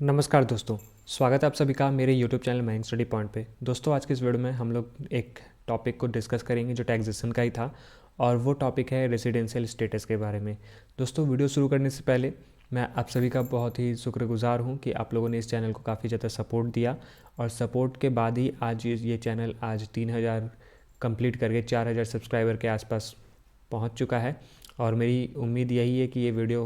नमस्कार दोस्तों, स्वागत है आप सभी का मेरे YouTube channel mind study point पे। दोस्तों आज की इस वीडियो में हम लोग एक टॉपिक को डिस्कस करेंगे जो टैक्सेशन का ही था और वो टॉपिक है रेजिडेंशियल स्टेटस के बारे में। दोस्तों वीडियो शुरू करने से पहले मैं आप सभी का बहुत ही शुक्रगुजार हूँ कि आप लोगों ने इस चैनल को काफ़ी ज़्यादा सपोर्ट दिया और सपोर्ट के बाद ही आज ये चैनल आज 3000 कंप्लीट करके 4000 सब्सक्राइबर के आसपास पहुँच चुका है। और मेरी उम्मीद यही है कि ये वीडियो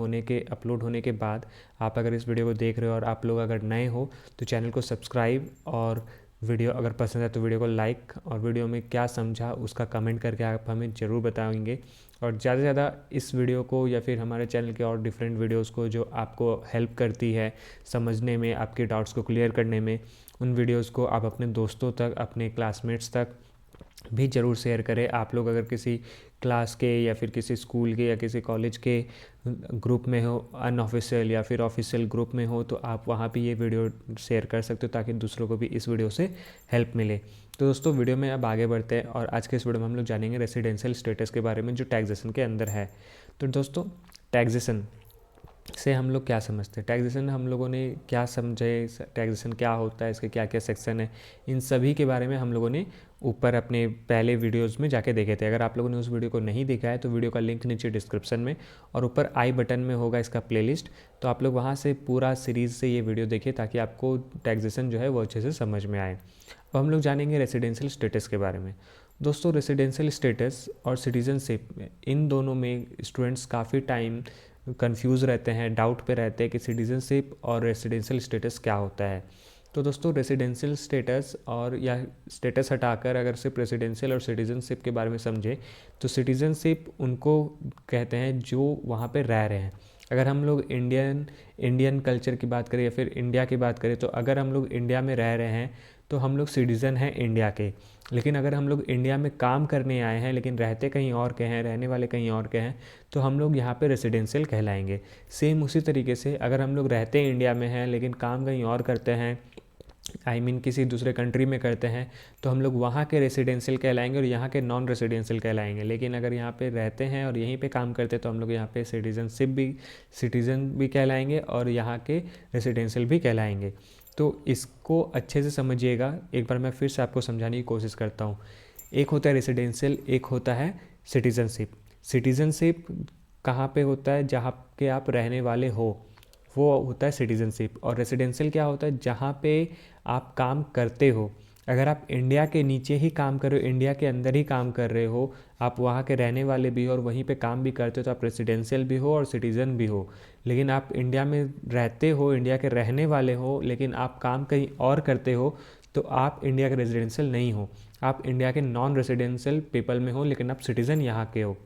अपलोड होने के बाद आप अगर इस वीडियो को देख रहे हो और आप लोग अगर नए हो तो चैनल को सब्सक्राइब और वीडियो अगर पसंद है तो वीडियो को लाइक और वीडियो में क्या समझा उसका कमेंट करके आप हमें ज़रूर बताएंगे। और ज़्यादा से ज़्यादा इस वीडियो को या फिर हमारे चैनल के और डिफरेंट वीडियोस को जो आपको हेल्प करती है समझने में, आपके डाउट्स को क्लियर करने में, उन वीडियोज़ को आप अपने दोस्तों तक, अपने क्लासमेट्स तक भी ज़रूर शेयर करें। आप लोग अगर किसी क्लास के या फिर किसी स्कूल के या किसी कॉलेज के ग्रुप में हो, अनऑफिशियल या फिर ऑफिशियल ग्रुप में हो, तो आप वहाँ भी ये वीडियो शेयर कर सकते हो ताकि दूसरों को भी इस वीडियो से हेल्प मिले। तो दोस्तों वीडियो में अब आगे बढ़ते हैं और आज के इस वीडियो में हम लोग जानेंगे रेसिडेंशियल स्टेटस के बारे में जो टैक्सेशन के अंदर है। तो दोस्तों टैक्सेशन से हम लोग क्या समझते हैं, टैक्सेशन हम लोगों ने क्या समझे, टैक्सेशन क्या होता है, इसके क्या क्या सेक्शन है, इन सभी के बारे में हम लोगों ने ऊपर अपने पहले वीडियोस में जाके देखे थे। अगर आप लोगों ने उस वीडियो को नहीं देखा है तो वीडियो का लिंक नीचे डिस्क्रिप्शन में और ऊपर आई बटन में होगा इसका प्लेलिस्ट, तो आप लोग वहाँ से पूरा सीरीज़ से ये वीडियो देखिए ताकि आपको टैक्सेशन जो है वो अच्छे से समझ में आए। अब हम लोग जानेंगे रेसिडेंशियल स्टेटस के बारे में। दोस्तों रेसिडेंशियल स्टेटस और सिटीजनशिप इन दोनों में स्टूडेंट्स काफ़ी टाइम कंफ्यूज रहते हैं, डाउट पे रहते हैं कि सिटीजनशिप और रेसिडेंशियल स्टेटस क्या होता है। तो दोस्तों रेसिडेंशियल स्टेटस और या स्टेटस हटाकर अगर सिर्फ रेसिडेंशियल और सिटीजनशिप के बारे में समझे तो सिटीजनशिप उनको कहते हैं जो वहाँ पे रह रहे हैं। अगर हम लोग इंडियन कल्चर की बात करें या फिर इंडिया की बात करें तो अगर हम लोग इंडिया में रह रहे हैं तो हम लोग सिटीज़न हैं इंडिया के। लेकिन अगर हम लोग इंडिया में काम करने आए हैं लेकिन रहते कहीं और के हैं, रहने वाले कहीं और के हैं, तो हम लोग यहाँ पे रेसिडेंशियल कहलाएंगे। सेम उसी तरीके से अगर हम लोग रहते इंडिया में हैं लेकिन काम कहीं और करते हैं, किसी दूसरे कंट्री में करते हैं, तो हम लोग वहाँ के रेसिडेंशियल कहलाएंगे और यहाँ के नॉन रेसिडेंशियल कहलाएंगे। लेकिन अगर यहाँ पे रहते हैं और यहीं पे काम करते हैं तो हम लोग यहाँ पे सिटीज़न भी कहलाएंगे और यहाँ के रेसिडेंशियल भी कहलाएंगे। तो इसको अच्छे से समझिएगा, एक बार मैं फिर से आपको समझाने की कोशिश करता हूँ। एक होता है रेसिडेंशियल, एक होता है सिटीज़नशिप। सिटीज़नशिप कहाँ पे होता है, जहाँ के आप रहने वाले हो, वो होता है सिटीज़नशिप। और रेसिडेंशियल क्या होता है, जहाँ पे आप काम करते हो। अगर आप इंडिया के नीचे ही काम कर रहे हो, इंडिया के अंदर ही काम कर रहे हो, आप वहाँ के रहने वाले भी हो और वहीं पे काम भी करते हो, तो आप रेसिडेंशियल भी हो और सिटीज़न भी हो। लेकिन आप इंडिया में रहते हो, इंडिया के रहने वाले हो, लेकिन आप काम कहीं और करते हो, तो आप इंडिया के रेजिडेंशियल नहीं हो, आप इंडिया के नॉन रेसिडेंशियल पीपल में हो, लेकिन आप सिटीज़न यहाँ के हो।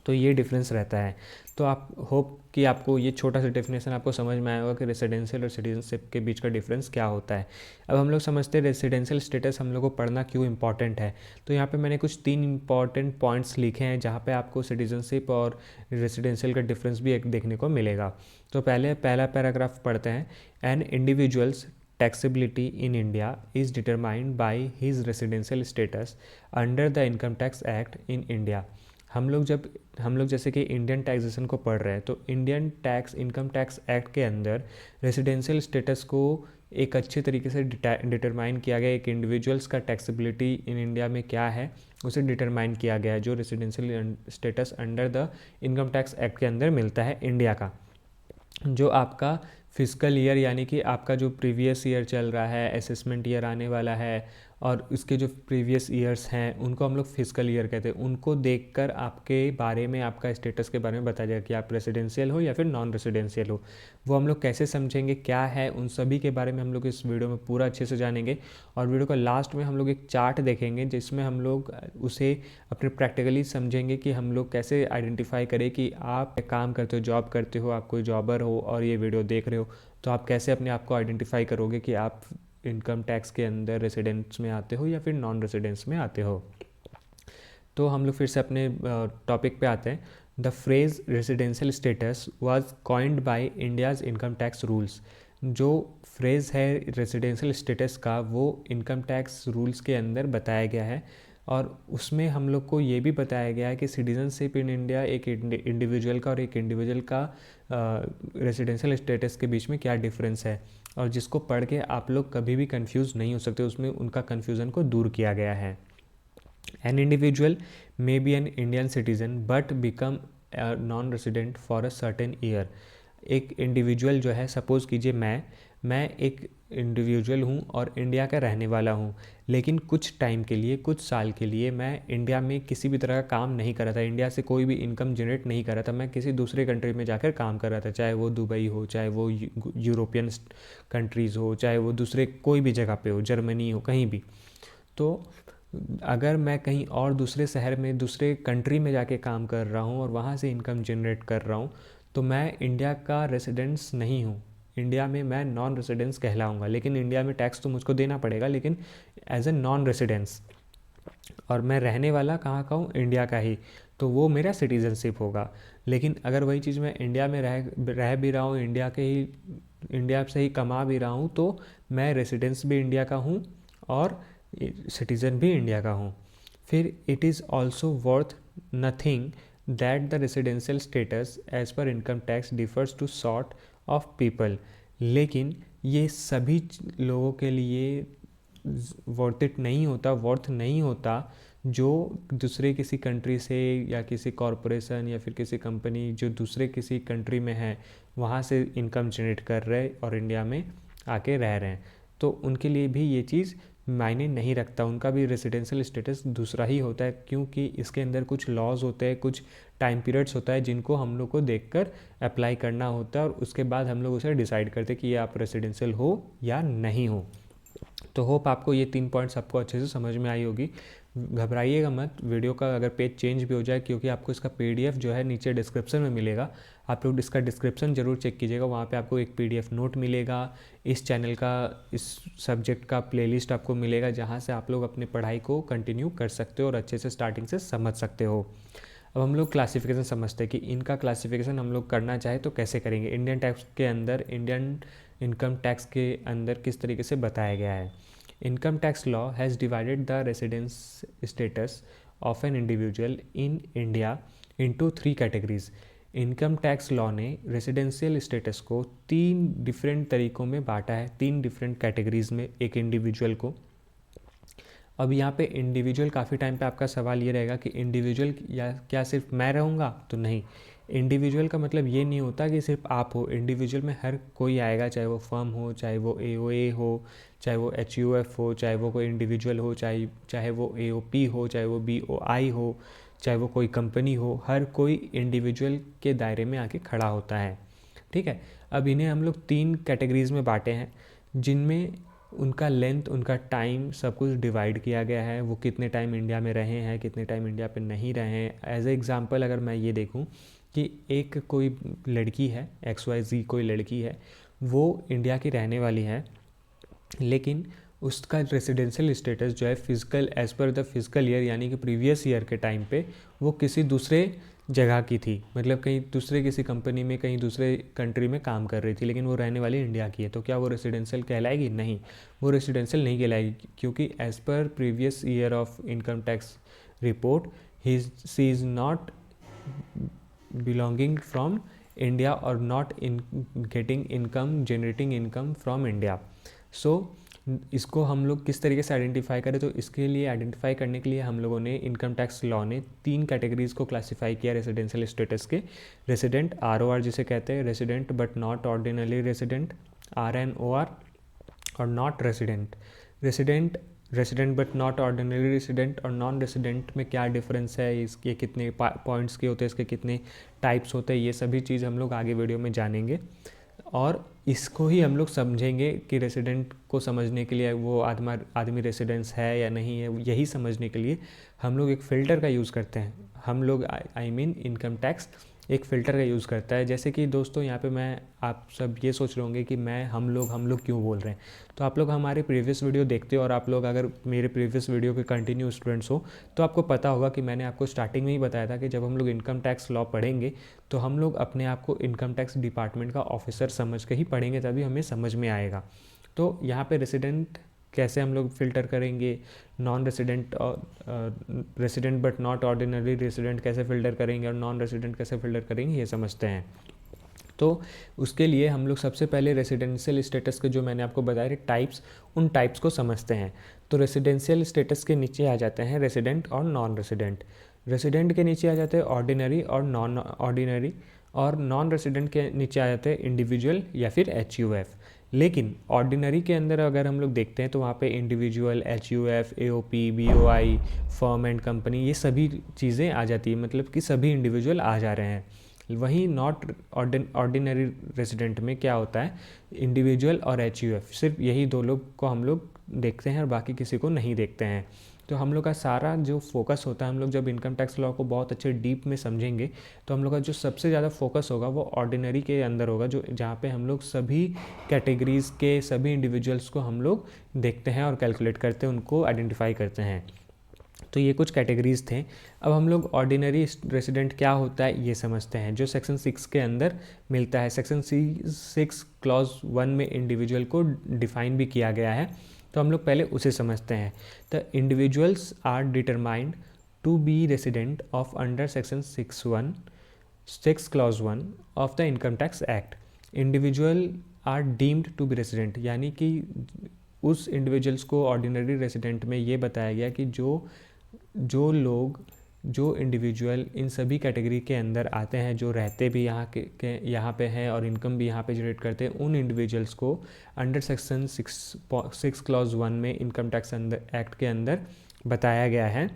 तो ये डिफरेंस रहता है। तो आप होप कि आपको ये छोटा सा डेफिनेशन आपको समझ में आया होगा कि रेसिडेंशियल और सिटीजनशिप के बीच का डिफरेंस क्या होता है। अब हम लोग समझते हैं रेसिडेंशियल स्टेटस हम लोग को पढ़ना क्यों इंपॉर्टेंट है। तो यहाँ पे मैंने कुछ 3 इंपॉर्टेंट पॉइंट्स लिखे हैं जहाँ पे आपको सिटीजनशिप और रेसिडेंशियल का डिफरेंस भी एक देखने को मिलेगा। तो पहला पैराग्राफ पढ़ते हैं। An individuals taxability in India is determined by his residential status under the Income Tax Act in India। हम लोग जैसे कि इंडियन टैक्सेशन को पढ़ रहे हैं तो इनकम टैक्स एक्ट के अंदर रेसिडेंशियल स्टेटस को एक अच्छे तरीके से डिटरमाइन किया गया। एक इंडिविजुअल्स का टैक्सेबिलिटी इन इंडिया में क्या है उसे डिटरमाइन किया गया है, जो residential status under the income tax act के अंदर मिलता है इंडिया का। जो आपका फिस्कल ईयर यानी कि आपका जो प्रीवियस ईयर चल रहा है, असेसमेंट ईयर आने वाला है और उसके जो प्रीवियस ईयर्स हैं उनको हम लोग फिस्कल ईयर कहते हैं। उनको देखकर आपके बारे में, आपका स्टेटस के बारे में बताया जाएगा कि आप रेसिडेंशियल हो या फिर नॉन रेसिडेंशियल हो। वो हम लोग कैसे समझेंगे, क्या है, उन सभी के बारे में हम लोग इस वीडियो में पूरा अच्छे से जानेंगे। और वीडियो का लास्ट में हम लोग एक चार्ट देखेंगे जिसमें हम लोग उसे अपने प्रैक्टिकली समझेंगे कि हम लोग कैसे आइडेंटिफाई करें कि आप काम करते हो, जॉब करते हो, आप कोई जॉबर हो और ये वीडियो देख रहे हो, तो आप कैसे अपने आप को आइडेंटिफाई करोगे कि आप इनकम टैक्स के अंदर रेसिडेंस में आते हो या फिर नॉन रेसिडेंस में आते हो। तो हम लोग फिर से अपने टॉपिक पे आते हैं। The phrase residential status was coined by India's income tax rules. जो फ्रेज़ है रेसिडेंशियल स्टेटस का वो इनकम टैक्स रूल्स के अंदर बताया गया है। और उसमें हम लोग को ये भी बताया गया है कि सिटीजनशिप इन इंडिया एक इंडिविजुअल का और एक इंडिविजुअल का रेसिडेंशियल स्टेटस के बीच में क्या डिफरेंस है, और जिसको पढ़ के आप लोग कभी भी कंफ्यूज नहीं हो सकते, उसमें उनका कन्फ्यूज़न को दूर किया गया है। An individual may be an Indian citizen but become a non-resident for a certain year. एक इंडिविजुअल जो है, सपोज़ कीजिए मैं एक इंडिविजुअल हूँ और इंडिया का रहने वाला हूँ, लेकिन कुछ टाइम के लिए, कुछ साल के लिए मैं इंडिया में किसी भी तरह का काम नहीं कर रहा था, इंडिया से कोई भी इनकम जनरेट नहीं कर रहा था, मैं किसी दूसरे कंट्री में जाकर काम कर रहा था, चाहे वो दुबई हो, चाहे वो यूरोपियन कंट्रीज़ हो, चाहे वो दूसरे कोई भी जगह पे हो, जर्मनी हो, कहीं भी। तो अगर मैं कहीं और दूसरे शहर में, दूसरे कंट्री में जाके काम कर रहा हूँ और वहाँ से इनकम जनरेट कर रहा हूँ, तो मैं इंडिया का रेसिडेंस नहीं हूँ, इंडिया में मैं नॉन रेसिडेंस कहलाऊँगा। लेकिन इंडिया में टैक्स तो मुझको देना पड़ेगा, लेकिन एज ए नॉन रेसिडेंस, और मैं रहने वाला कहाँ का हूँ, इंडिया का ही, तो वो मेरा सिटीज़नशिप होगा। लेकिन अगर वही चीज़ मैं इंडिया में रह भी रहा हूँ, इंडिया से ही कमा भी रहा हूँ, तो मैं रेसिडेंस भी इंडिया का हूँ और सिटीज़न भी इंडिया का हूँ। फिर it is also worth nothing that the residential status as per income tax differs to sort of people. लेकिन ये सभी लोगों के लिए वर्थ नहीं होता जो दूसरे किसी कंट्री से या किसी कॉरपोरेशन या फिर किसी कंपनी जो दूसरे किसी कंट्री में है, वहाँ से इनकम जनरेट कर रहे और इंडिया में आके रह रहे हैं, तो उनके लिए भी ये चीज़ मायने नहीं रखता, उनका भी रेसिडेंशियल स्टेटस दूसरा ही होता है, क्योंकि इसके अंदर कुछ लॉज होते हैं, कुछ टाइम पीरियड्स होता है जिनको हम लोग को देखकर अप्लाई करना होता है, और उसके बाद हम लोग उसे डिसाइड करते हैं कि ये आप रेसिडेंशियल हो या नहीं हो। तो होप आपको ये 3 पॉइंट्स आपको अच्छे से समझ में आई होगी। घबराइएगा मत, वीडियो का अगर पेज चेंज भी हो जाए, क्योंकि आपको इसका पीडीएफ जो है नीचे डिस्क्रिप्शन में मिलेगा, आप लोग इसका डिस्क्रिप्शन ज़रूर चेक कीजिएगा, वहाँ पे आपको एक पीडीएफ नोट मिलेगा, इस चैनल का, इस सब्जेक्ट का प्लेलिस्ट आपको मिलेगा, जहाँ से आप लोग अपनी पढ़ाई को कंटिन्यू कर सकते हो और अच्छे से स्टार्टिंग से समझ सकते हो। अब हम लोग क्लासिफिकेशन समझते हैं कि इनका क्लासिफिकेशन हम लोग करना चाहे तो कैसे करेंगे। इंडियन टैक्स के अंदर, इंडियन इनकम टैक्स के अंदर किस तरीके से बताया गया है। Income tax law has divided the residence status of an individual in India into 3 categories. Income tax law ने रेसिडेंशियल स्टेटस को 3 डिफरेंट तरीक़ों में बांटा है, 3 डिफरेंट कैटेगरीज में एक इंडिविजुअल को। अब यहाँ पे इंडिविजुअल, काफ़ी टाइम पे आपका सवाल ये रहेगा कि इंडिविजुअल या क्या सिर्फ मैं रहूँगा, तो नहीं। इंडिविजुअल का मतलब ये नहीं होता कि सिर्फ आप हो, इंडिविजुअल में हर कोई आएगा, चाहे वो फर्म हो, चाहे वो एओए हो, चाहे वो एचयूएफ हो, चाहे वो कोई इंडिविजुअल हो, चाहे वो एओपी हो, चाहे वो बीओआई हो, चाहे वो कोई कंपनी हो, हर कोई इंडिविजुअल के दायरे में आके खड़ा होता है। ठीक है, अब इन्हें हम लोग 3 कैटेगरीज में बांटे हैं, जिनमें उनका लेंथ, उनका टाइम सब कुछ डिवाइड किया गया है, वो कितने टाइम इंडिया में रहे हैं, कितने टाइम इंडिया पे नहीं रहे हैं। एज ए एग्ज़ाम्पल अगर मैं ये देखूं कि एक कोई लड़की है, XYZ कोई लड़की है, वो इंडिया की रहने वाली है, लेकिन उसका रेसिडेंशियल स्टेटस जो है physical, as per the physical year, यानी कि प्रीवियस ईयर के टाइम पे वो किसी दूसरे जगह की थी, मतलब कहीं दूसरे किसी कंपनी में, कहीं दूसरे कंट्री में काम कर रही थी, लेकिन वो रहने वाली इंडिया की है, तो क्या वो रेसिडेंशियल कहलाएगी? नहीं, वो रेसिडेंशियल नहीं कहलाएगी, क्योंकि as per previous year of income tax report she is not belonging from India और not in getting income, generating income from India. So इसको हम लोग किस तरीके से आइडेंटिफाई करें, तो इसके लिए आइडेंटिफाई करने के लिए हम लोगों ने, इनकम टैक्स लॉ ने 3 कैटेगरीज को क्लासिफाई किया रेसिडेंशियल स्टेटस के। रेसिडेंट, ROR जिसे कहते हैं, resident but not ordinary resident, RNOR, और not resident. Resident but not ordinary resident और नॉन रेसिडेंट में क्या डिफरेंस है, इसके कितने पॉइंट्स के होते हैं, इसके कितने टाइप्स होते हैं, ये सभी चीज़ हम लोग आगे वीडियो में जानेंगे। और इसको ही हम लोग समझेंगे कि रेसिडेंट को समझने के लिए वो आदमी रेसिडेंस है या नहीं है, यही समझने के लिए हम लोग एक फ़िल्टर का यूज़ करते हैं। हम लोग आई मीन इनकम टैक्स एक फ़िल्टर का यूज़ करता है। जैसे कि दोस्तों यहाँ पे मैं, आप सब ये सोच रहे होंगे कि मैं हम लोग क्यों बोल रहे हैं, तो आप लोग हमारे प्रीवियस वीडियो देखते हो, और आप लोग अगर मेरे प्रीवियस वीडियो के कंटिन्यू स्टूडेंट्स हो तो आपको पता होगा कि मैंने आपको स्टार्टिंग में ही बताया था कि जब हम लोग इनकम टैक्स लॉ पढ़ेंगे तो हम लोग अपने आप को इनकम टैक्स डिपार्टमेंट का ऑफिसर समझ के ही पढ़ेंगे, तभी हमें समझ में आएगा। तो यहाँ पे रेसिडेंट कैसे हम लोग फ़िल्टर करेंगे, नॉन रेसिडेंट और resident but not ordinary resident कैसे फ़िल्टर करेंगे और नॉन रेसिडेंट कैसे फ़िल्टर करेंगे, ये समझते हैं। तो उसके लिए हम लोग सबसे पहले रेसिडेंशियल स्टेटस के जो मैंने आपको बताया टाइप्स, उन टाइप्स को समझते हैं। तो रेसिडेंशियल स्टेटस के नीचे आ जाते हैं रेसिडेंट और नॉन रेसिडेंट। रेसिडेंट के नीचे आ जाते हैं ऑर्डिनरी और नॉन ऑर्डिनरी, और नॉन रेसिडेंट के नीचे आ जाते हैं इंडिविजुअल या फिर HUF। लेकिन ऑर्डिनरी के अंदर अगर हम लोग देखते हैं तो वहाँ पे individual, HUF, AOP, BOI, firm and company, ये सभी चीज़ें आ जाती है, मतलब कि सभी इंडिविजुअल आ जा रहे हैं। वहीं नॉट ऑर्डिनरी रेसिडेंट में क्या होता है, इंडिविजुअल और HUF, सिर्फ यही दो लोग को हम लोग देखते हैं और बाकी किसी को नहीं देखते हैं। तो हम लोग का सारा जो फोकस होता है, हम लोग जब इनकम टैक्स लॉ को बहुत अच्छे डीप में समझेंगे तो हम लोग का जो सबसे ज़्यादा फोकस होगा वो ऑर्डिनरी के अंदर होगा, जो जहाँ पे हम लोग सभी कैटेगरीज़ के सभी इंडिविजुअल्स को हम लोग देखते हैं और कैलकुलेट करते हैं, उनको आइडेंटिफाई करते हैं। तो ये कुछ कैटेगरीज़ थे। अब हम लोग ऑर्डिनरी रेसिडेंट क्या होता है ये समझते हैं, जो सेक्शन 6 के अंदर मिलता है। सेक्शन 6 क्लॉज 1 में इंडिविजुअल को डिफाइन भी किया गया है, तो हम लोग पहले उसे समझते हैं। The individuals are determined to be resident of under section 6 clause 1 of the income tax act. Individual are deemed to be resident, यानी कि उस इंडिविजुअल्स को ऑर्डिनरी रेसिडेंट में ये बताया गया कि जो लोग, जो इंडिविजुअल इन सभी कैटेगरी के अंदर आते हैं, जो रहते भी यहाँ पे हैं और इनकम भी यहाँ पे जनरेट करते हैं, उन इंडिविजुअल्स को अंडर सेक्शन 6 क्लॉज 1 में इनकम टैक्स एक्ट के अंदर बताया गया है,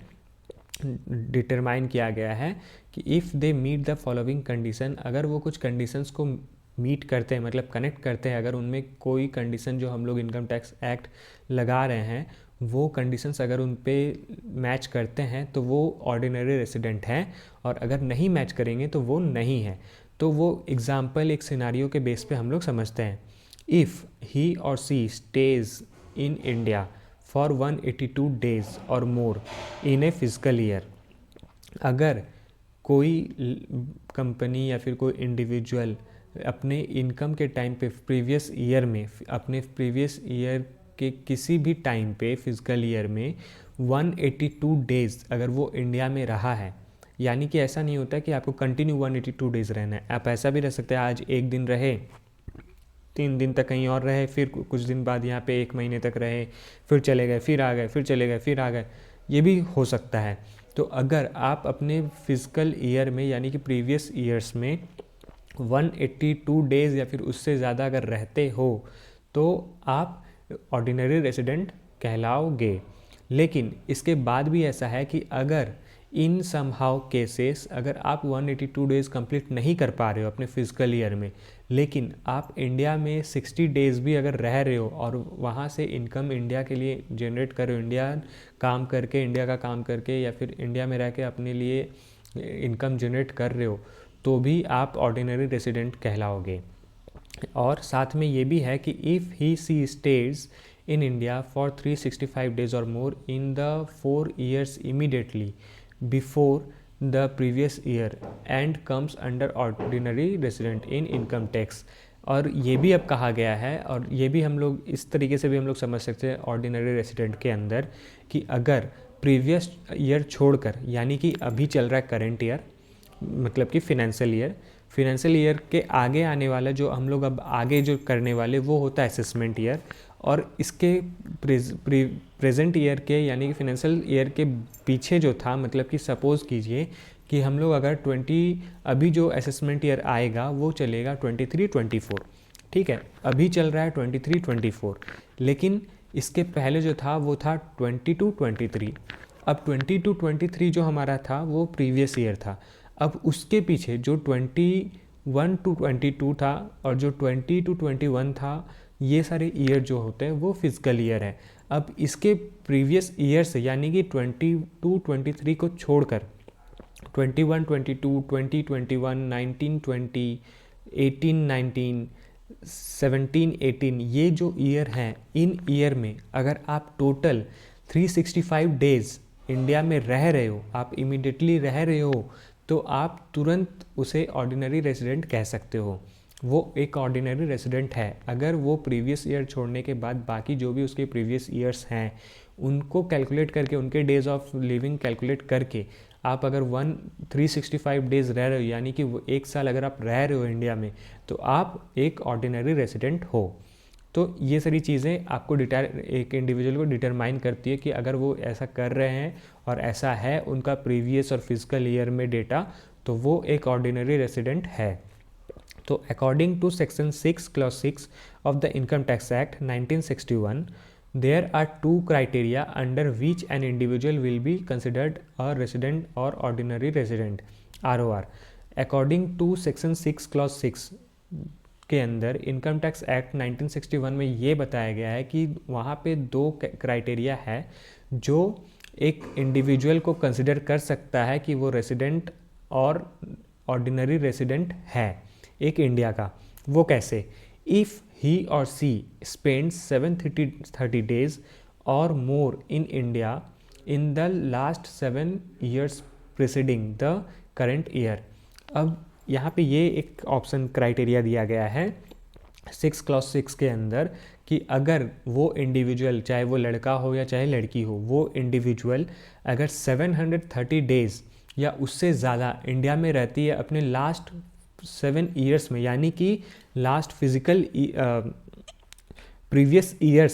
डिटरमाइन किया गया है कि if they meet the following condition, अगर वो कुछ कंडीशंस को मीट करते हैं, मतलब कनेक्ट करते हैं, अगर उनमें कोई कंडीशन जो हम लोग इनकम टैक्स एक्ट लगा रहे हैं वो कंडीशंस अगर उन पे मैच करते हैं तो वो ऑर्डिनरी रेसिडेंट हैं, और अगर नहीं मैच करेंगे तो वो नहीं है। तो वो एग्जाम्पल एक सिनारियो के बेस पे हम लोग समझते हैं। If he or she stays in India for 182 days or more in a physical year, अगर कोई कंपनी या फिर कोई इंडिविजुअल अपने इनकम के टाइम पे प्रीवियस ईयर में, अपने प्रीवियस ईयर के किसी भी टाइम पे फिजिकल ईयर में 182 डेज़ अगर वो इंडिया में रहा है, यानी कि ऐसा नहीं होता कि आपको कंटिन्यू 182 डेज़ रहना है, आप ऐसा भी रह सकते हैं आज एक दिन रहे, 3 दिन तक कहीं और रहे, फिर कुछ दिन बाद यहाँ पे 1 महीने तक रहे, फिर चले गए, फिर आ गए, फिर चले गए, फिर आ गए, ये भी हो सकता है। तो अगर आप अपने फिजिकल ईयर में यानी कि प्रीवियस ईयर्स में 182 डेज़ या फिर उससे ज़्यादा अगर रहते हो तो आप ऑर्डिनरी रेसिडेंट कहलाओगे। लेकिन इसके बाद भी ऐसा है कि अगर इन समहाउ केसेस अगर आप 182 डेज़ कंप्लीट नहीं कर पा रहे हो अपने फिजिकल ईयर में, लेकिन आप इंडिया में 60 डेज़ भी अगर रह रहे हो और वहाँ से इनकम इंडिया के लिए जनरेट कर रहे हो, इंडिया का काम करके या फिर इंडिया में रह के अपने लिए इनकम जनरेट कर रहे हो, तो भी आप ऑर्डिनरी रेसिडेंट कहलाओगे। और साथ में ये भी है कि if he she stays in India for 365 days or more in the 4 years immediately before the previous year and comes under ordinary resident in income tax. और ये भी अब कहा गया है, और ये भी हम लोग इस तरीके से भी हम लोग समझ सकते हैं ऑर्डिनरी रेसिडेंट के अंदर, कि अगर प्रीवियस ईयर छोड़कर, यानी कि अभी चल रहा है करेंट ईयर, मतलब कि फिनेंशियल ईयर के आगे आने वाला जो हम लोग अब आगे जो करने वाले वो होता है असेसमेंट ईयर, और इसके प्रेजेंट ईयर के यानी कि फिनेंशियल ईयर के पीछे जो था, मतलब कि सपोज़ कीजिए कि हम लोग अगर अभी जो असेसमेंट ईयर आएगा वो चलेगा 23-24, ठीक है, अभी चल रहा है 23-24, लेकिन इसके पहले जो था वो था 22-23। अब 22-23 जो हमारा था वो प्रीवियस ईयर था। अब उसके पीछे जो 21-22 था और जो 20-21 था, ये सारे ईयर जो होते हैं वो फिजिकल ईयर है। अब इसके प्रीवियस ईयर से यानी कि 22-23 को छोड़कर 21-22, 20-21, 19-20, 18-19, 17-18, ये जो ईयर हैं, इन ईयर में अगर आप टोटल 365 डेज़ इंडिया में रह रहे हो, आप इमीडिएटली रह रहे हो, तो आप तुरंत उसे ऑर्डिनरी रेसिडेंट कह सकते हो। वो एक ऑर्डिनरी रेसिडेंट है। अगर वो प्रीवियस ईयर छोड़ने के बाद बाकी जो भी उसके प्रीवियस ईयर्स हैं उनको कैलकुलेट करके, उनके डेज ऑफ लिविंग कैलकुलेट करके, आप अगर 365 डेज़ रह रहे हो, यानी कि वो 1 साल अगर आप रह रहे हो इंडिया में, तो आप एक ऑर्डिनरी रेसिडेंट हो। तो ये सारी चीज़ें आपको एक इंडिविजुअल को डिटरमाइन करती है कि अगर वो ऐसा कर रहे हैं और ऐसा है उनका प्रीवियस और फिजिकल ईयर में डेटा, तो वो एक ऑर्डिनरी रेसिडेंट है। तो according to section 6 clause 6 of the income tax act 1961, there are two criteria under which an individual will be considered a resident or ordinary resident, ROR. According to section 6 clause 6 के अंदर income tax act 1961 में ये बताया गया है कि वहाँ पे 2 क्राइटेरिया है जो एक इंडिविजुअल को कंसिडर कर सकता है कि वो रेसिडेंट और ऑर्डिनरी रेसिडेंट है एक इंडिया का। वो कैसे? If he or she spends 730 days or more in India in the last 7 years preceding the current year। अब यहाँ पे ये एक ऑप्शन क्राइटेरिया दिया गया है 6 क्लॉज 6 के अंदर कि अगर वो इंडिविजुअल, चाहे वो लड़का हो या चाहे लड़की हो, वो इंडिविजुअल अगर 730 डेज़ या उससे ज़्यादा इंडिया में रहती है अपने लास्ट 7 ईयर्स में, यानी कि लास्ट फिजिकल प्रीवियस ईयर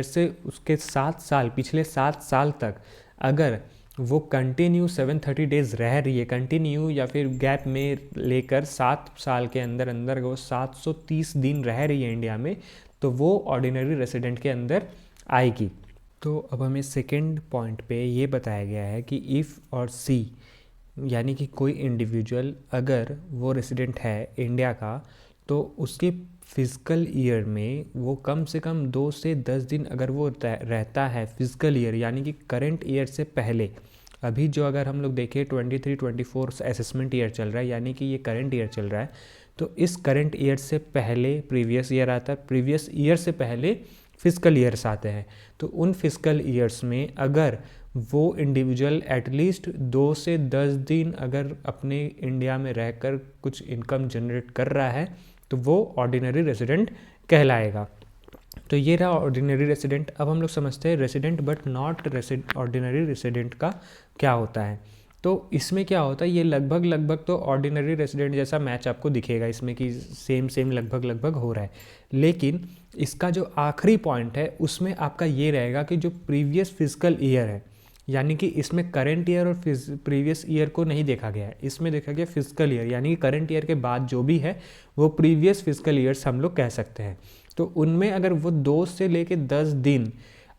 से उसके 7 साल, पिछले 7 साल तक अगर वो कंटिन्यू 730 डेज़ रह रही है, कंटिन्यू या फिर गैप में लेकर 7 साल के अंदर अंदर वो 730 दिन रह रही है इंडिया में, तो वो ऑर्डिनरी रेसिडेंट के अंदर आएगी। तो अब हमें सेकेंड पॉइंट पे ये बताया गया है कि इफ़ और सी, यानी कि कोई इंडिविजुअल अगर वो रेसिडेंट है इंडिया का, तो उसके फिजिकल ईयर में वो कम से कम 2 से 10 दिन अगर वो रहता है फिजिकल ईयर, यानी कि करंट ईयर से पहले। अभी जो अगर हम लोग देखें 23-24 असेसमेंट ईयर चल रहा है, यानी कि ये करंट ईयर चल रहा है, तो इस करंट ईयर से पहले प्रीवियस ईयर आता है, प्रीवियस ईयर से पहले फिजिकल ईयर्स आते हैं। तो उन फिजिकल ईयर्स में अगर वो इंडिविजुअल एटलीस्ट 2 से 10 दिन अगर अपने इंडिया में रहकर कुछ इनकम जनरेट कर रहा है, तो वो ऑर्डिनरी रेसिडेंट कहलाएगा। तो ये रहा ऑर्डिनरी रेसिडेंट। अब हम लोग समझते हैं resident but not ordinary resident का क्या होता है। तो इसमें क्या होता है, ये लगभग तो ऑर्डिनरी रेसिडेंट जैसा मैच आपको दिखेगा इसमें कि सेम लगभग हो रहा है, लेकिन इसका जो आखिरी पॉइंट है उसमें आपका ये रहेगा कि जो प्रीवियस फिजिकल ईयर है, यानी कि इसमें करंट ईयर और प्रीवियस ईयर को नहीं देखा गया है, इसमें देखा गया फिजिकल ईयर, यानी कि करंट ईयर के बाद जो भी है वो प्रीवियस फिजिकल ईयर्स हम लोग कह सकते हैं। तो उनमें अगर वो 2 से लेके 10 दिन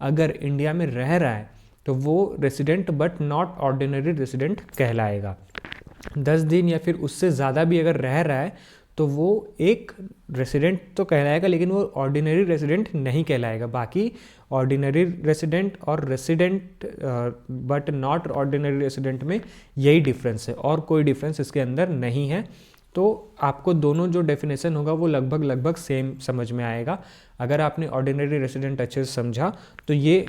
अगर इंडिया में रह रहा है, तो वो resident but not ordinary resident कहलाएगा। 10 दिन या फिर उससे ज़्यादा भी अगर रह रहा है तो वो एक रेसिडेंट तो कहलाएगा, लेकिन वो ऑर्डिनरी रेसिडेंट नहीं कहलाएगा। बाकी ऑर्डिनरी रेसिडेंट और resident but not ordinary resident में यही डिफरेंस है, और कोई डिफरेंस इसके अंदर नहीं है। तो आपको दोनों जो डेफिनेशन होगा वो लगभग सेम समझ में आएगा। अगर आपने ऑर्डिनरी रेसिडेंट अच्छे से समझा तो ये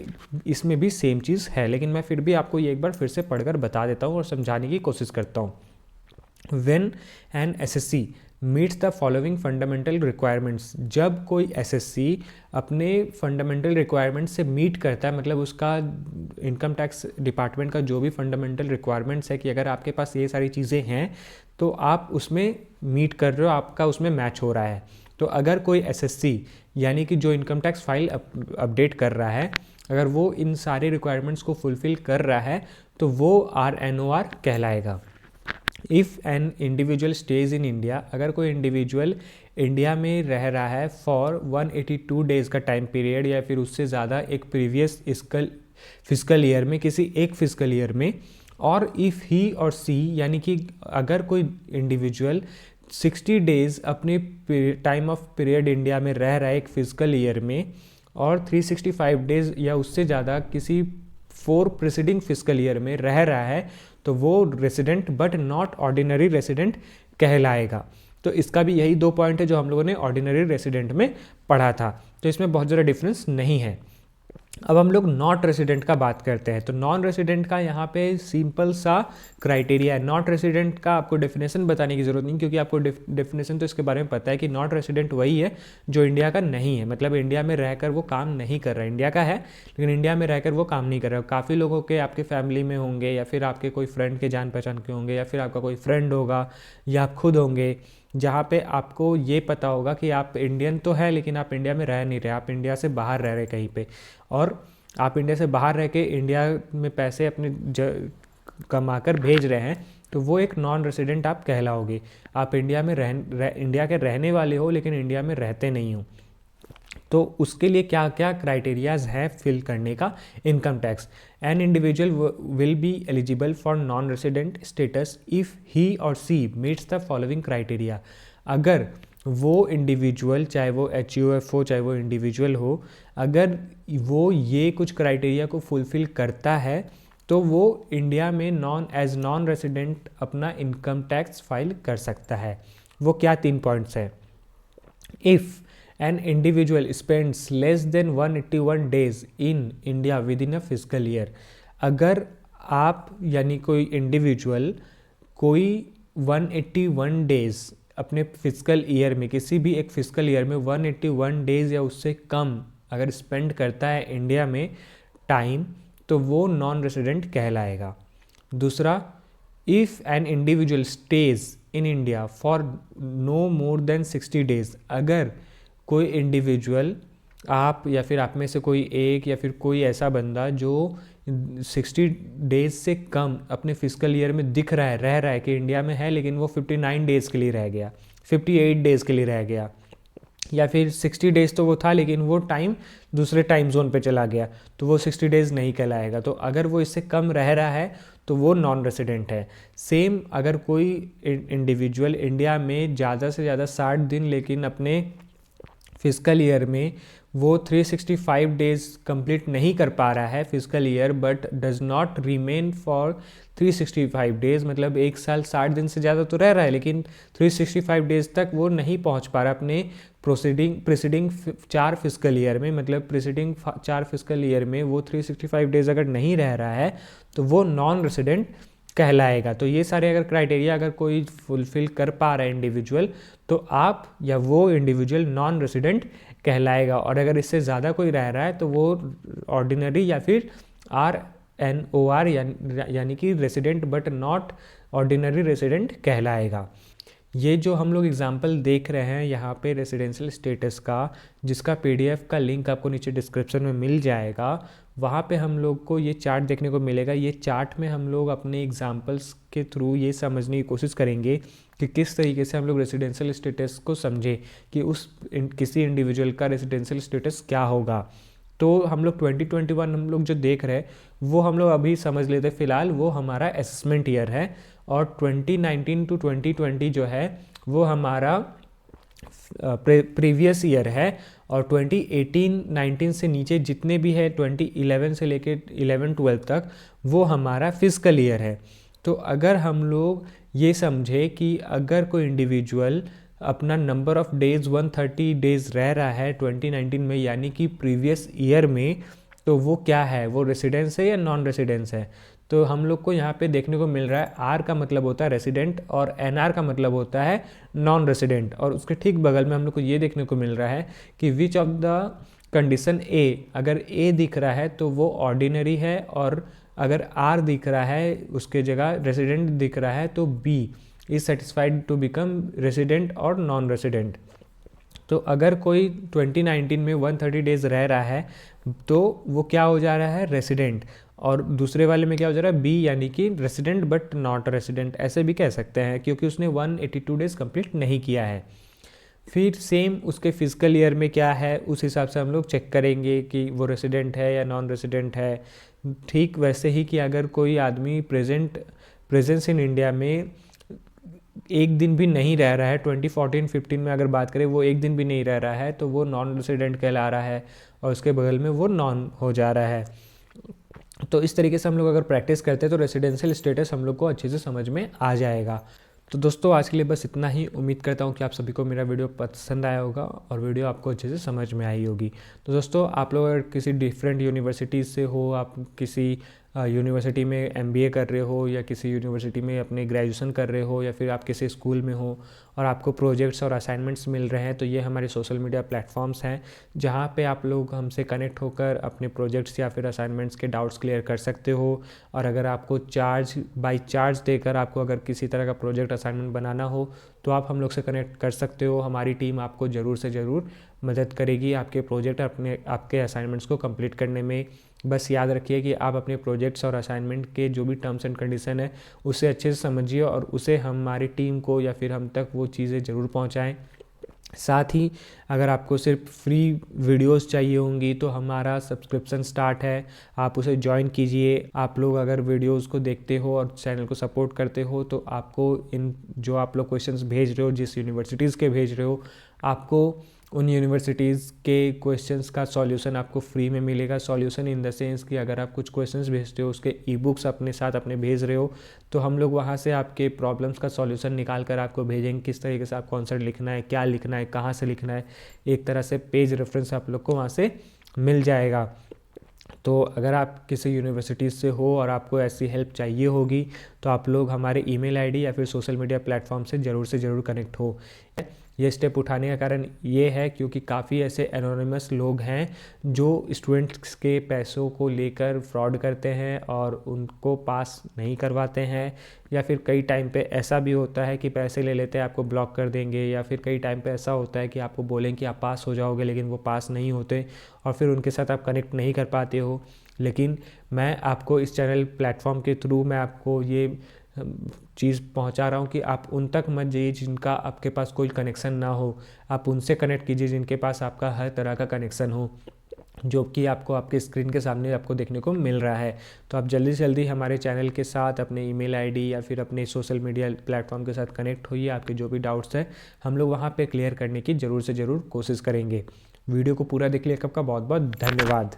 इसमें भी सेम चीज़ है, लेकिन मैं फिर भी आपको ये एक बार फिर से पढ़कर बता देता हूँ और समझाने की कोशिश करता हूँ। When an SSC meets the following fundamental requirements, जब कोई एसएससी अपने फंडामेंटल रिक्वायरमेंट से मीट करता है, मतलब उसका इनकम टैक्स डिपार्टमेंट का जो भी फंडामेंटल रिक्वायरमेंट्स है कि अगर आपके पास ये सारी चीज़ें हैं तो आप उसमें मीट कर रहे हो, आपका उसमें मैच हो रहा है। तो अगर कोई एसएससी यानी कि जो इनकम टैक्स फाइल अपडेट कर रहा है, अगर वो इन सारे रिक्वायरमेंट्स को फुलफ़िल कर रहा है तो वो RNOR कहलाएगा। If an individual stays in India, अगर कोई इंडिविजुअल इंडिया में रह रहा है फॉर 182 डेज़ का टाइम पीरियड या फिर उससे ज़्यादा एक प्रीवियस फिजिकल ईयर में, किसी एक फिजिकल ईयर में, और इफ़ ही और सी यानी कि अगर कोई इंडिविजुअल 60 डेज़ अपने टाइम ऑफ पीरियड इंडिया में रह रहा है एक फिजिकल ईयर में, और 365 डेज़ या उससे ज़्यादा किसी 4 प्रीसीडिंग फिजिकल ईयर में रह रहा है, तो वो resident but not ordinary resident कहलाएगा। तो इसका भी यही 2 पॉइंट है जो हम लोगों ने ऑर्डिनरी रेसिडेंट में पढ़ा था, तो इसमें बहुत ज़्यादा डिफरेंस नहीं है। अब हम लोग नॉट रेसिडेंट का बात करते हैं। तो नॉन रेसिडेंट का यहाँ पे सिंपल सा क्राइटेरिया है। नॉट रेसिडेंट का आपको डेफिनेशन बताने की ज़रूरत नहीं, क्योंकि आपको डेफिनेशन तो इसके बारे में पता है कि नॉट रेसिडेंट वही है जो इंडिया का नहीं है, मतलब इंडिया में रहकर वो काम नहीं कर रहा है। इंडिया का है लेकिन इंडिया में रहकर वो काम नहीं कर रहा है। काफ़ी लोगों के आपके फैमिली में होंगे, या फिर आपके कोई फ्रेंड के जान पहचान के होंगे, या फिर आपका कोई फ्रेंड होगा, या आप खुद होंगे, जहाँ पे आपको ये पता होगा कि आप इंडियन तो है लेकिन आप इंडिया में रह नहीं रहे, आप इंडिया से बाहर रह रहे कहीं पे, और आप इंडिया से बाहर रह के इंडिया में पैसे अपने कमा कर भेज रहे हैं, तो वो एक नॉन रेसिडेंट आप कहलाओगे। आप इंडिया में इंडिया के रहने वाले हो लेकिन इंडिया में रहते नहीं हो। तो उसके लिए क्या क्या क्राइटेरियाज है फिल करने का? Income tax. An individual will be eligible for non resident status if he or she meets the following criteria. अगर वो इंडिविजुअल, चाहे वो HUF हो चाहे वो इंडिविजुअल हो, अगर वो ये कुछ क्राइटेरिया को फुलफ़िल करता है तो वो इंडिया में नॉन रेसिडेंट अपना इनकम टैक्स फाइल कर सकता है। वो क्या 3 पॉइंट्स है? If an individual spends less than 181 days in India with in a physical year. अगर आप यानी कोई इंडिविजुअल कोई 181 डेज अपने फिजिकल ईयर में, किसी भी एक फिजिकल ईयर में 181 डेज या उससे कम अगर स्पेंड करता है इंडिया में टाइम, तो वो नॉन रेसिडेंट कहलाएगा। दूसरा, if an individual stays in India for no more than 60 days. अगर कोई इंडिविजुअल, आप या फिर आप में से कोई एक या फिर कोई ऐसा बंदा जो 60 डेज से कम अपने फिजिकल ईयर में दिख रहा है, रह रहा है कि इंडिया में है, लेकिन वो 59 डेज़ के लिए रह गया, 58 डेज़ के लिए रह गया, या फिर 60 डेज़ तो वो था लेकिन वो टाइम दूसरे टाइम जोन पे चला गया, तो वो 60 डेज़ नहीं कहलाएगा। तो अगर वो इससे कम रह रहा है तो वो नॉन रेसिडेंट है। सेम अगर कोई इंडिविजुअल इंडिया में ज़्यादा से ज़्यादा 60 दिन लेकिन अपने फिजिकल ईयर में वो 365 डेज कंप्लीट नहीं कर पा रहा है physical year, but does not remain for 365 days, मतलब एक साल 60 दिन से ज़्यादा तो रह रहा है लेकिन 365 डेज तक वो नहीं पहुंच पा रहा अपने प्रीसीडिंग 4 फिजिकल ईयर में, मतलब प्रीसीडिंग 4 फिजिकल ईयर में वो 365 डेज अगर नहीं रह रहा है तो वो नॉन रेसिडेंट कहलाएगा। तो ये सारे अगर क्राइटेरिया अगर कोई फुलफिल कर पा रहा है इंडिविजुअल, तो आप या वो इंडिविजुअल नॉन रेसिडेंट कहलाएगा। और अगर इससे ज़्यादा कोई रह रहा है तो वो ऑर्डिनरी या फिर RNOR यानी कि resident but not ordinary resident कहलाएगा। ये जो हम लोग एग्जांपल देख रहे हैं यहाँ पे रेसिडेंशियल स्टेटस का, जिसका PDF का लिंक आपको नीचे डिस्क्रिप्शन में मिल जाएगा, वहाँ पे हम लोग को ये चार्ट देखने को मिलेगा। ये चार्ट में हम लोग अपने एग्जांपल्स के थ्रू ये समझने की कोशिश करेंगे कि किस तरीके से हम लोग रेसिडेंशियल स्टेटस को समझें कि किसी इंडिविजुअल का रेसिडेंशियल स्टेटस क्या होगा। तो हम लोग 2021 हम लोग जो देख रहे हैं वो हम लोग अभी समझ लेते हैं। फ़िलहाल वो हमारा असेसमेंट ईयर है, और 2019 टू 2020 जो है वो हमारा प्रीवियस ईयर है, और 2018-19 से नीचे जितने भी है 2011 से लेके 11-12 तक वो हमारा फिजिकल ईयर है। तो अगर हम लोग ये समझे कि अगर कोई इंडिविजुअल अपना नंबर ऑफ डेज 130 डेज रह रहा है 2019 में यानी कि प्रीवियस ईयर में, तो वो क्या है, वो रेसिडेंस है या नॉन रेसिडेंस है। तो हम लोग को यहाँ पे देखने को मिल रहा है R का मतलब होता है रेसिडेंट और NR का मतलब होता है नॉन रेसिडेंट, और उसके ठीक बगल में हम लोग को ये देखने को मिल रहा है कि which of the condition A, अगर A दिख रहा है तो वो ऑर्डिनरी है, और अगर R दिख रहा है उसके जगह रेसिडेंट दिख रहा है तो B is satisfied to become resident और नॉन रेसिडेंट। तो अगर कोई 2019 में 130 डेज रह रहा है तो वो क्या हो जा रहा है, रेसिडेंट, और दूसरे वाले में क्या हो जा रहा है, बी यानी कि रेसिडेंट बट नॉट रेसिडेंट, ऐसे भी कह सकते हैं क्योंकि उसने 182 डेज कंप्लीट नहीं किया है। फिर सेम उसके फिजिकल ईयर में क्या है उस हिसाब से हम लोग चेक करेंगे कि वो रेसिडेंट है या नॉन रेसिडेंट है। ठीक वैसे ही कि अगर कोई आदमी प्रेजेंस इन इंडिया में एक दिन भी नहीं रह रहा है, 2014-15 में अगर बात करें वो एक दिन भी नहीं रह रहा है तो वो नॉन रेसिडेंट कहला रहा है, और उसके बगल में वो नॉन हो जा रहा है। तो इस तरीके से हम लोग अगर प्रैक्टिस करते हैं तो रेसिडेंशियल स्टेटस हम लोग को अच्छे से समझ में आ जाएगा। तो दोस्तों आज के लिए बस इतना ही। उम्मीद करता हूँ कि आप सभी को मेरा वीडियो पसंद आया होगा और वीडियो आपको अच्छे से समझ में आई होगी। तो दोस्तों आप लोग अगर किसी डिफरेंट यूनिवर्सिटीज़ से हो, आप किसी यूनिवर्सिटी में एमबीए कर रहे हो या किसी यूनिवर्सिटी में अपने ग्रेजुएशन कर रहे हो या फिर आप किसी स्कूल में हो और आपको प्रोजेक्ट्स और असाइनमेंट्स मिल रहे हैं, तो ये हमारे सोशल मीडिया प्लेटफॉर्म्स हैं जहाँ पे आप लोग हमसे कनेक्ट होकर अपने प्रोजेक्ट्स या फिर असाइनमेंट्स के डाउट्स क्लियर कर सकते हो। और अगर आपको बाई चार्ज देकर आपको अगर किसी तरह का प्रोजेक्ट असाइनमेंट बनाना हो तो आप हम लोग से कनेक्ट कर सकते हो। हमारी टीम आपको ज़रूर से ज़रूर मदद करेगी आपके प्रोजेक्ट आपके असाइनमेंट्स को कंप्लीट करने में। बस याद रखिए कि आप अपने प्रोजेक्ट्स और असाइनमेंट के जो भी टर्म्स एंड कंडीशन है उसे अच्छे से समझिए और उसे हमारी टीम को या फिर हम तक वो चीज़ें ज़रूर पहुंचाएं। साथ ही अगर आपको सिर्फ फ्री वीडियोस चाहिए होंगी तो हमारा सब्सक्रिप्शन स्टार्ट है, आप उसे ज्वाइन कीजिए। आप लोग अगर वीडियोस को देखते हो और चैनल को सपोर्ट करते हो तो आपको इन जो आप लोग क्वेश्चंस भेज रहे हो, जिस यूनिवर्सिटीज़ के भेज रहे हो, आपको उन यूनिवर्सिटीज़ के क्वेश्चंस का सॉल्यूशन आपको फ्री में मिलेगा। सॉल्यूशन इन द सेंस कि अगर आप कुछ क्वेश्चंस भेजते हो उसके ई बुक्स अपने साथ अपने भेज रहे हो तो हम लोग वहाँ से आपके प्रॉब्लम्स का सॉल्यूशन निकाल कर आपको भेजेंगे। किस तरीके से आपको आंसर लिखना है, क्या लिखना है, कहाँ से लिखना है, एक तरह से पेज रेफरेंस आप लोग को वहाँ से मिल जाएगा। तो अगर आप किसी यूनिवर्सिटीज़ से हो और आपको ऐसी हेल्प चाहिए होगी तो आप लोग हमारे ईमेल आईडी या फिर सोशल मीडिया प्लेटफॉर्म से ज़रूर कनेक्ट हो। ये स्टेप उठाने का कारण ये है क्योंकि काफ़ी ऐसे एनोनिमस लोग हैं जो स्टूडेंट्स के पैसों को लेकर फ्रॉड करते हैं और उनको पास नहीं करवाते हैं, या फिर कई टाइम पे ऐसा भी होता है कि पैसे ले लेते हैं, आपको ब्लॉक कर देंगे, या फिर कई टाइम पे ऐसा होता है कि आपको बोलेंगे कि आप पास हो जाओगे लेकिन वो पास नहीं होते और फिर उनके साथ आप कनेक्ट नहीं कर पाते हो। लेकिन मैं आपको इस चैनल प्लेटफॉर्म के थ्रू मैं आपको ये चीज़ पहुंचा रहा हूं कि आप उन तक मत जाइए जिनका आपके पास कोई कनेक्शन ना हो। आप उनसे कनेक्ट कीजिए जिनके पास आपका हर तरह का कनेक्शन हो, जो कि आपको आपके स्क्रीन के सामने आपको देखने को मिल रहा है। तो आप जल्दी से जल्दी हमारे चैनल के साथ अपने ईमेल आईडी या फिर अपने सोशल मीडिया प्लेटफॉर्म के साथ कनेक्ट होइए। आपके जो भी डाउट्स हैं हम लोग वहाँ पे क्लियर करने की ज़रूर से ज़रूर कोशिश करेंगे। वीडियो को पूरा देख लिया, आपका बहुत बहुत धन्यवाद।